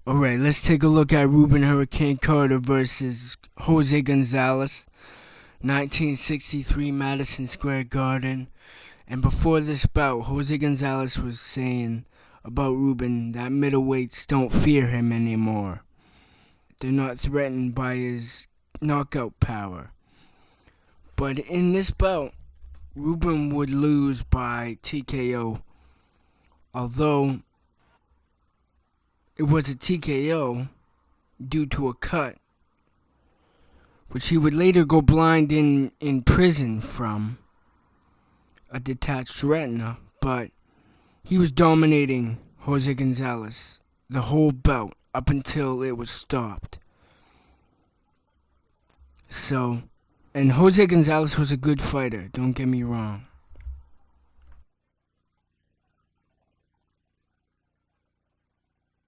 Alright, let's take a look at Rubin Hurricane Carter versus Jose Gonzalez, 1963 Madison Square Garden. And before this bout, Jose Gonzalez was saying about Rubin that middleweights don't fear him anymore. They're not threatened by his knockout power. But in this bout, Rubin would lose by TKO, although it was a TKO due to a cut, which he would later go blind in prison from, a detached retina, but he was dominating Jose Gonzalez the whole bout up until it was stopped. And Jose Gonzalez was a good fighter, don't get me wrong.